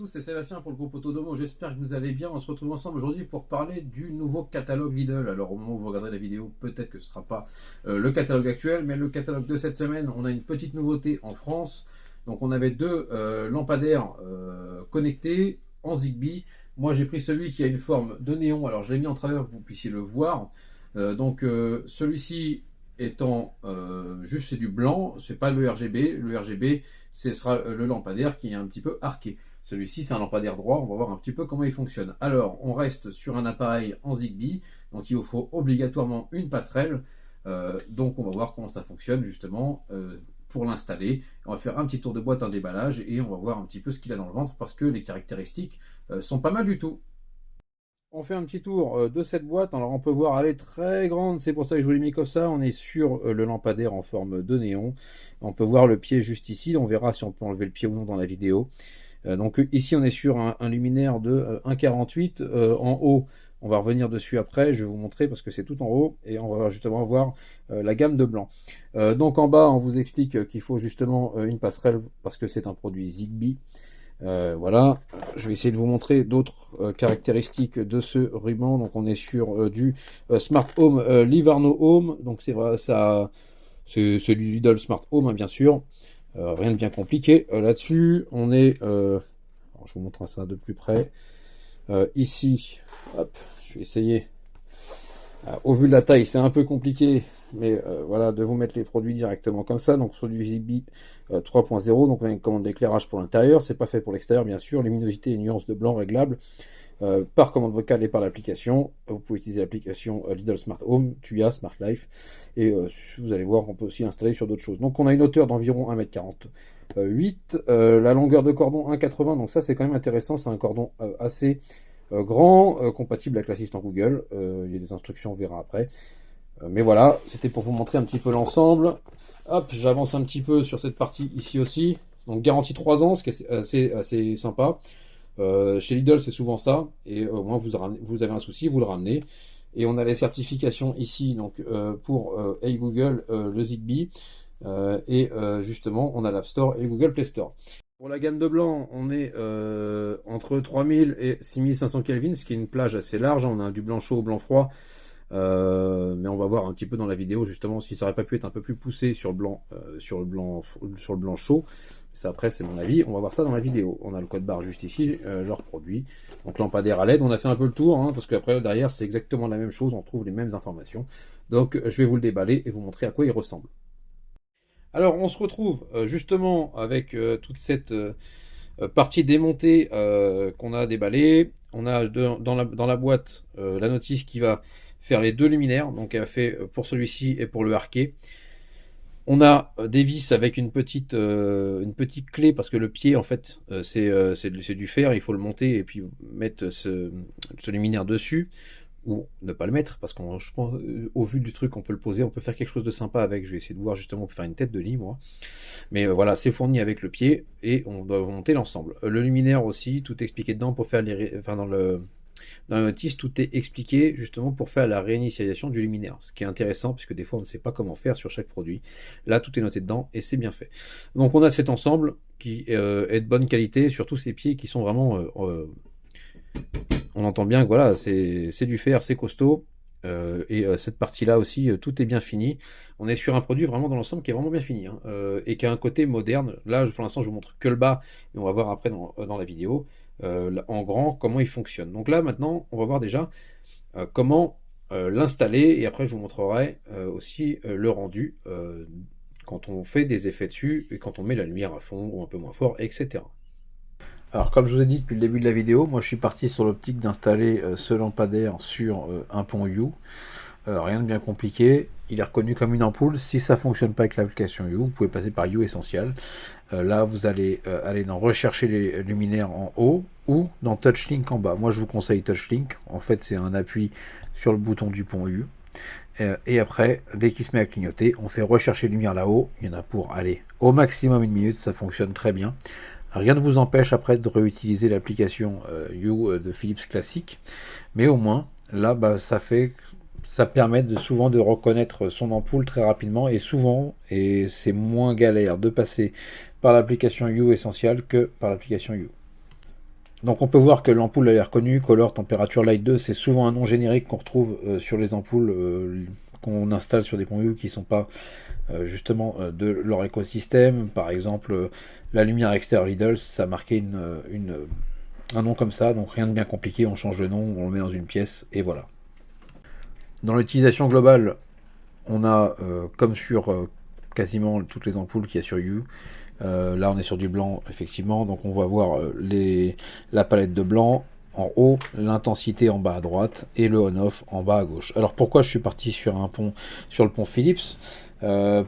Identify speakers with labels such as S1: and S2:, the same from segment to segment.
S1: tous, c'est Sébastien pour le groupe Autodomo, j'espère que vous allez bien. On se retrouve ensemble aujourd'hui pour parler du nouveau catalogue Lidl. Alors au moment où vous regarderez la vidéo, peut-être que ce ne sera pas le catalogue actuel, mais le catalogue de cette semaine, on a une petite nouveauté en France. Donc on avait deux lampadaires connectés en Zigbee. Moi j'ai pris celui qui a une forme de néon, alors je l'ai mis en travers pour que vous puissiez le voir. Celui-ci étant juste c'est du blanc, c'est pas le RGB. Le RGB, ce sera le lampadaire qui est un petit peu arqué. Celui-ci, c'est un lampadaire droit. On va voir un petit peu comment il fonctionne. Alors, on reste sur un appareil en Zigbee, donc il vous faut obligatoirement une passerelle. Donc, on va voir comment ça fonctionne justement pour l'installer. On va faire un petit tour de boîte en déballage et on va voir un petit peu ce qu'il a dans le ventre parce que les caractéristiques sont pas mal du tout. On fait un petit tour de cette boîte. Alors on peut voir, elle est très grande, c'est pour ça que je vous l'ai mis comme ça. On est sur le lampadaire en forme de néon. On peut voir le pied juste ici. On verra si on peut enlever le pied ou non dans la vidéo. Donc ici on est sur un luminaire de 1,48. En haut, on va revenir dessus après. Je vais vous montrer parce que c'est tout en haut. Et on va justement voir la gamme de blanc. Donc en bas, on vous explique qu'il faut justement une passerelle parce que c'est un produit Zigbee. Voilà, je vais essayer de vous montrer d'autres caractéristiques de ce ruban. Donc on est sur du Smart Home Livarno Home. Donc c'est vrai, ça, c'est du Lidl Smart Home, hein, bien sûr. Rien de bien compliqué là-dessus. On est, alors je vous montre ça de plus près. Ici, hop, je vais essayer. Au vu de la taille, c'est un peu compliqué, mais voilà, de vous mettre les produits directement comme ça. Donc sur du Zigbee 3.0, donc on a une commande d'éclairage pour l'intérieur, c'est pas fait pour l'extérieur bien sûr, luminosité et nuances de blanc réglables par commande vocale et par l'application. Vous pouvez utiliser l'application Lidl Smart Home, Tuya, Smart Life, et vous allez voir, on peut aussi l'installer sur d'autres choses. Donc on a une hauteur d'environ 1,48 m, la longueur de cordon 1,80 m, donc ça c'est quand même intéressant, c'est un cordon assez grand, compatible avec l'assistant Google. Il y a des instructions, on verra après. Mais voilà, c'était pour vous montrer un petit peu l'ensemble. Hop, j'avance un petit peu sur cette partie ici aussi. Donc garantie 3 ans, ce qui est assez sympa. Chez Lidl, c'est souvent ça. Et au moins, vous avez un souci, vous le ramenez. Et on a les certifications ici donc pour Hey Google, le Zigbee. Justement, on a l'App Store et le Google Play Store. Pour la gamme de blanc, on est entre 3000 et 6500 Kelvin, ce qui est une plage assez large. On a du blanc chaud au blanc froid. Mais on va voir un petit peu dans la vidéo justement si ça aurait pas pu être un peu plus poussé sur le blanc chaud. Ça après c'est mon avis, on va voir ça dans la vidéo. On a le code barre juste ici, leurs produits. Donc lampadaire à LED, on a fait un peu le tour hein, parce qu'après derrière c'est exactement la même chose, on trouve les mêmes informations. Donc je vais vous le déballer et vous montrer à quoi il ressemble. Alors on se retrouve justement avec toute cette partie démontée qu'on a déballée. On a dans la boîte la notice qui va faire les deux luminaires, donc elle a fait pour celui-ci et pour le harquet. On a des vis avec une petite clé parce que le pied en fait c'est du fer, il faut le monter et puis mettre ce luminaire dessus ou ne pas le mettre parce qu'on je pense au vu du truc on peut le poser, on peut faire quelque chose de sympa avec. Je vais essayer de voir justement pour faire une tête de lit moi. Mais voilà, c'est fourni avec le pied et on doit monter l'ensemble. Le luminaire aussi, tout est expliqué dedans pour faire dans la notice, tout est expliqué justement pour faire la réinitialisation du luminaire. Ce qui est intéressant puisque des fois on ne sait pas comment faire sur chaque produit. Là, tout est noté dedans et c'est bien fait. Donc on a cet ensemble qui est de bonne qualité, surtout ces pieds qui sont vraiment... on entend bien que voilà, c'est du fer, c'est costaud. Cette partie-là aussi, tout est bien fini. On est sur un produit vraiment dans l'ensemble qui est vraiment bien fini hein, et qui a un côté moderne. Là, pour l'instant, je vous montre que le bas, et on va voir après dans la vidéo en grand comment il fonctionne. Donc là, maintenant, on va voir déjà comment l'installer et après, je vous montrerai aussi le rendu quand on fait des effets dessus et quand on met la lumière à fond ou un peu moins fort, etc. Alors comme je vous ai dit depuis le début de la vidéo, moi je suis parti sur l'optique d'installer ce lampadaire sur un pont Hue. Rien de bien compliqué, il est reconnu comme une ampoule. Si ça ne fonctionne pas avec l'application Hue, vous pouvez passer par Hue Essential. Là vous allez aller dans rechercher les luminaires en haut ou dans TouchLink en bas. Moi je vous conseille TouchLink, en fait c'est un appui sur le bouton du pont Hue. Et après, dès qu'il se met à clignoter, on fait rechercher lumière là-haut. Il y en a pour aller au maximum 1 minute, ça fonctionne très bien. Rien ne vous empêche après de réutiliser l'application Hue de Philips classique, mais au moins là ça permet souvent de reconnaître son ampoule très rapidement et c'est moins galère de passer par l'application Hue Essential que par l'application Hue.
S2: Donc on peut voir que l'ampoule a l'air connue, Color Temperature Light 2, c'est souvent un nom générique qu'on retrouve sur les ampoules qu'on installe sur des ponts U qui ne sont pas justement de leur écosystème. Par exemple, la lumière extérieure Lidl, ça marquait un nom comme ça, donc rien de bien compliqué, on change de nom, on le met dans une pièce, et voilà. Dans l'utilisation globale, on a, comme sur quasiment toutes les ampoules qu'il y a sur U, là on est sur du blanc effectivement, donc on va voir la palette de blanc en haut, l'intensité en bas à droite et le on-off en bas à gauche. Alors pourquoi je suis parti sur le pont Philips?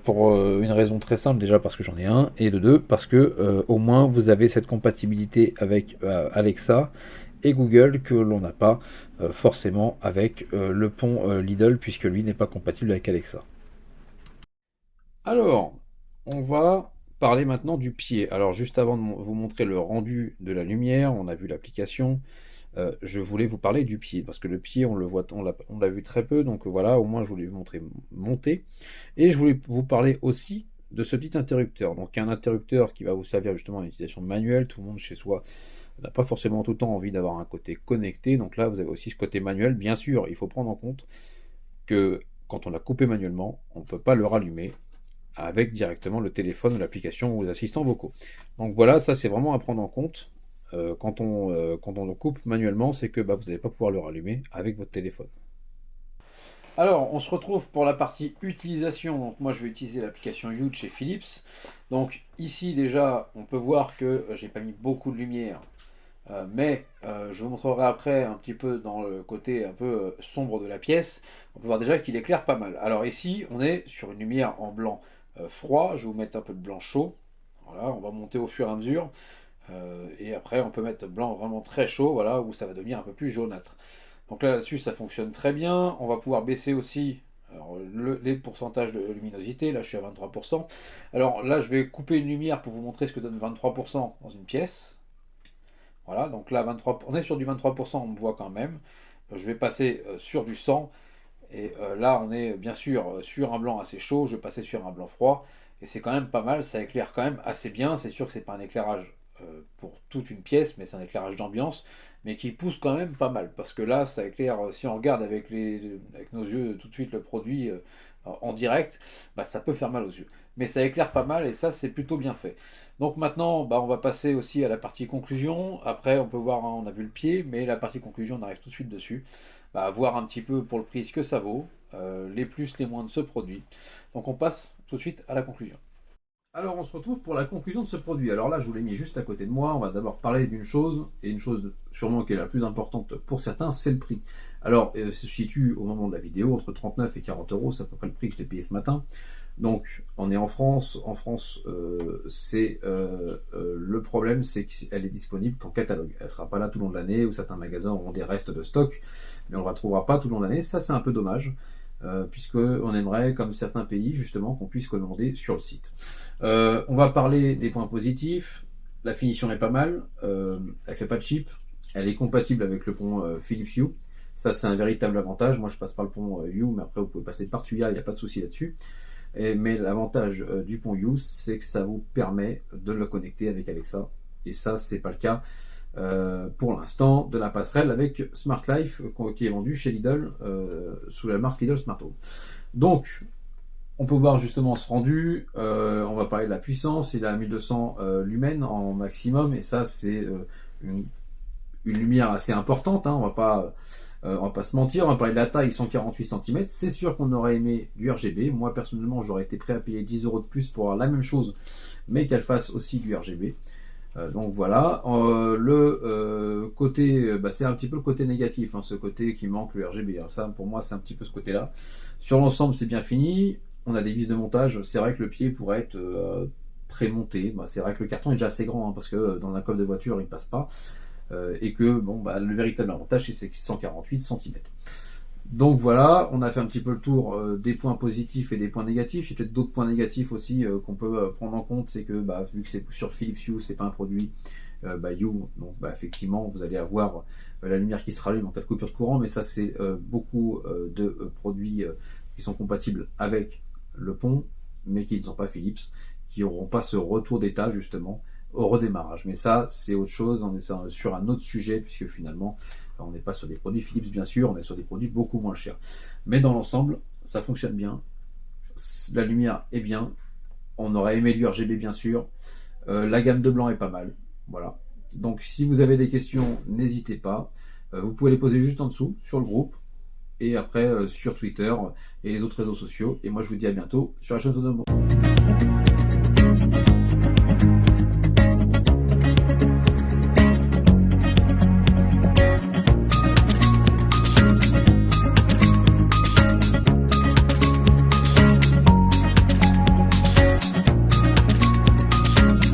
S2: Pour une raison très simple, déjà parce que j'en ai un, et de deux, parce que au moins vous avez cette compatibilité avec Alexa et Google que l'on n'a pas forcément avec le pont Lidl, puisque lui n'est pas compatible avec Alexa.
S1: Alors, on va parler maintenant du pied. Alors, juste avant de vous montrer le rendu de la lumière, on a vu l'application. Je voulais vous parler du pied, parce que le pied, on l'a vu très peu, donc voilà, au moins je voulais vous montrer monter. Et je voulais vous parler aussi de ce petit interrupteur. Donc un interrupteur qui va vous servir justement à l'utilisation manuelle. Tout le monde chez soi n'a pas forcément tout le temps envie d'avoir un côté connecté. Donc là, vous avez aussi ce côté manuel. Bien sûr, il faut prendre en compte que quand on l'a coupé manuellement, on ne peut pas le rallumer avec directement le téléphone ou l'application ou les assistants vocaux. Donc voilà, ça c'est vraiment à prendre en compte. Quand on le coupe manuellement, c'est que vous n'allez pas pouvoir le rallumer avec votre téléphone. Alors, on se retrouve pour la partie utilisation. Donc moi, je vais utiliser l'application You chez Philips. Donc ici déjà, on peut voir que j'ai pas mis beaucoup de lumière, mais je vous montrerai après un petit peu dans le côté un peu sombre de la pièce. On peut voir déjà qu'il éclaire pas mal. Alors ici, on est sur une lumière en blanc froid. Je vais vous mettre un peu de blanc chaud. Voilà, on va monter au fur et à mesure. Et après, on peut mettre blanc vraiment très chaud, voilà, où ça va devenir un peu plus jaunâtre. Donc là-dessus, ça fonctionne très bien. On va pouvoir baisser aussi les pourcentages de luminosité. Là, je suis à 23%. Alors là, je vais couper une lumière pour vous montrer ce que donne 23% dans une pièce. Voilà, donc là, 23, on est sur du 23%, on me voit quand même. Je vais passer sur du 100. Et là, on est bien sûr sur un blanc assez chaud. Je vais passer sur un blanc froid. Et c'est quand même pas mal. Ça éclaire quand même assez bien. C'est sûr que c'est pas un éclairage pour toute une pièce, mais c'est un éclairage d'ambiance, mais qui pousse quand même pas mal, parce que là, ça éclaire, si on regarde avec nos yeux tout de suite le produit en direct, ça peut faire mal aux yeux. Mais ça éclaire pas mal, et ça, c'est plutôt bien fait. Donc maintenant, on va passer aussi à la partie conclusion. Après, on peut voir, hein, on a vu le pied, mais la partie conclusion, on arrive tout de suite dessus. Voir un petit peu pour le prix ce que ça vaut, les plus, les moins de ce produit. Donc on passe tout de suite à la conclusion. Alors on se retrouve pour la conclusion de ce produit. Alors là, je vous l'ai mis juste à côté de moi. On va d'abord parler d'une chose, et une chose sûrement qui est la plus importante pour certains, c'est le prix. Alors, ça se situe au moment de la vidéo entre 39 et 40 euros, c'est à peu près le prix que je l'ai payé ce matin. Donc, on est en France. En France, le problème, c'est qu'elle est disponible qu'en catalogue. Elle ne sera pas là tout le long de l'année, où certains magasins auront des restes de stock, mais on ne la retrouvera pas tout le long de l'année. Ça, c'est un peu dommage, puisqu'on aimerait, comme certains pays, justement, qu'on puisse commander sur le site. On va parler des points positifs. La finition est pas mal. Elle fait pas de chip. Elle est compatible avec le pont Philips Hue. Ça, c'est un véritable avantage. Moi, je passe par le pont Hue, mais après, vous pouvez passer par Tuya, il n'y a pas de souci là-dessus. Mais l'avantage du pont Hue, c'est que ça vous permet de le connecter avec Alexa. Et ça, c'est pas le cas pour l'instant de la passerelle avec Smart Life qui est vendue chez Lidl sous la marque Lidl Smart Home. Donc, on peut voir justement ce rendu. On va parler de la puissance. Il est à 1200 lumens en maximum, et ça, c'est une lumière assez importante. Hein. On va pas se mentir. On va parler de la taille, 148 cm. C'est sûr qu'on aurait aimé du RGB. Moi, personnellement, j'aurais été prêt à payer 10 euros de plus pour avoir la même chose, mais qu'elle fasse aussi du RGB. Donc voilà, le côté, c'est un petit peu le côté négatif, hein, ce côté qui manque le RGB. Alors ça, pour moi, c'est un petit peu ce côté-là. Sur l'ensemble, c'est bien fini. On a des vis de montage. C'est vrai que le pied pourrait être pré-monté. C'est vrai que le carton est déjà assez grand, hein, parce que dans un coffre de voiture, il ne passe pas. Et que le véritable avantage, c'est 148 cm. Donc voilà, on a fait un petit peu le tour des points positifs et des points négatifs. Il y a peut-être d'autres points négatifs aussi qu'on peut prendre en compte, c'est que vu que c'est sur Philips Hue, c'est pas un produit Hue, donc effectivement vous allez avoir la lumière qui se rallume en cas de coupure de courant, mais ça c'est beaucoup de produits qui sont compatibles avec le pont, mais qui ne sont pas Philips, qui n'auront pas ce retour d'état justement au redémarrage. Mais ça, c'est autre chose, on est sur un autre sujet, puisque finalement, on n'est pas sur des produits Philips, bien sûr, on est sur des produits beaucoup moins chers. Mais dans l'ensemble, ça fonctionne bien, la lumière est bien, on aurait aimé du RGB, bien sûr, la gamme de blanc est pas mal, voilà. Donc si vous avez des questions, n'hésitez pas, vous pouvez les poser juste en dessous, sur le groupe, et après sur Twitter et les autres réseaux sociaux. Et moi je vous dis à bientôt sur la chaîne Autonomo.